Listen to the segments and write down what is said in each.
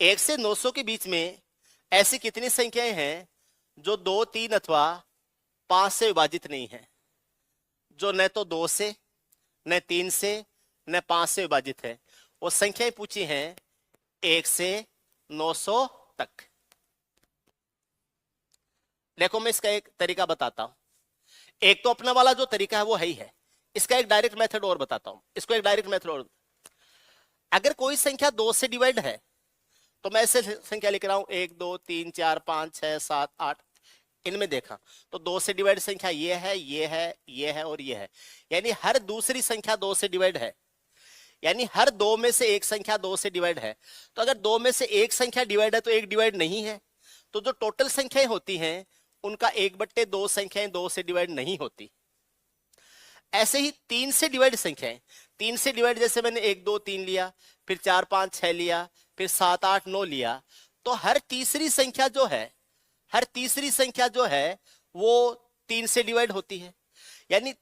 1 से 900 के बीच में ऐसी कितनी संख्याएं हैं जो 2, 3 अथवा 5 से विभाजित नहीं है, जो न तो 2 से, न 3 से, न 5 से विभाजित है। वो संख्याएं पूछी हैं 1 से 900 तक। देखो मैं इसका एक तरीका बताता हूं। एक तो अपना वाला जो तरीका है वो है ही है, इसका एक डायरेक्ट मेथड और बताता हूं। इसको एक डायरेक्ट मेथड और, अगर कोई संख्या 2 से डिवाइड है तो मैं ऐसे संख्या लिख रहा हूं 1, 2, 3, 4, 5, 6, 7, 8, इनमें देखा तो 2 से डिवाइड संख्या ये है, ये है, ये है और ये है, यानी हर दूसरी संख्या 2 से डिवाइड है, यानी हर 2 में से एक संख्या 2 से डिवाइड है। तो अगर 2 में से एक संख्या डिवाइड है तो एक डिवाइड नहीं है, तो जो टोटल संख्याएं होती हैं उनका 1/2 संख्याएं 2 से डिवाइड नहीं होती। ऐसे ही 3 से डिवाइड संख्याएं, 3 से डिवाइड जैसे मैंने 1, 2, 3 लिया, फिर 4, 5, 6 लिया, फिर 7, 8, 9 लिया, तो हर तीसरी संख्या जो है, हर तीसरी संख्या जो है वो 3 से डिवाइड होती है। यानी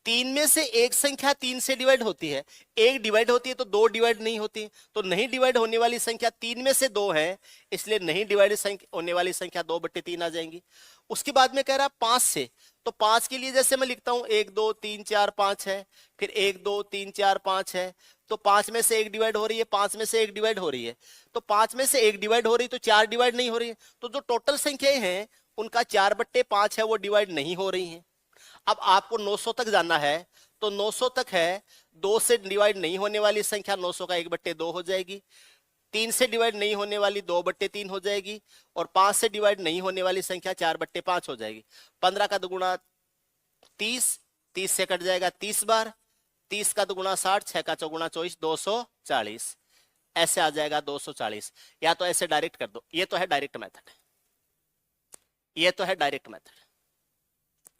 3 में से एक संख्या 3 से डिवाइड होती है, एक डिवाइड होती है तो 2 डिवाइड नहीं होती, तो नहीं डिवाइड होने वाली संख्या 3 में से 2 है, इसलिए नहीं डिवाइड होने वाली संख्या 2/3 आ जाएंगी। उसके बाद में कह रहा है 5 से, तो 5 के लिए जैसे मैं लिखता हूं 1, 2, 3, 4, 5 है, फिर 1, 2, 3, 4, 5 है, तो 5 में से एक डिवाइड हो रही है, 5 में से एक डिवाइड हो रही है, तो 5 में से एक डिवाइड हो रही है तो 4 डिवाइड नहीं हो रही है, तो जो टोटल संख्याएं हैं उनका 4/5 है वो डिवाइड नहीं हो रही है। अब आपको 900 तक जाना है, तो 900 तक है, 2 से डिवाइड नहीं होने वाली संख्या 900 का 1/2 हो जाएगी, 3 से डिवाइड नहीं होने वाली 2/3 हो जाएगी, और 5 से डिवाइड नहीं होने वाली संख्या 4/5 हो जाएगी। 15 का दुगुना 30, 30 से कट जाएगा 30 बार, 30 का दुगुना 60, 6 का चौगुना 24, 240, ऐसे आ जाएगा 240। या तो ऐसे डायरेक्ट कर दो, ये तो है डायरेक्ट मेथड, ये तो है डायरेक्ट मेथड।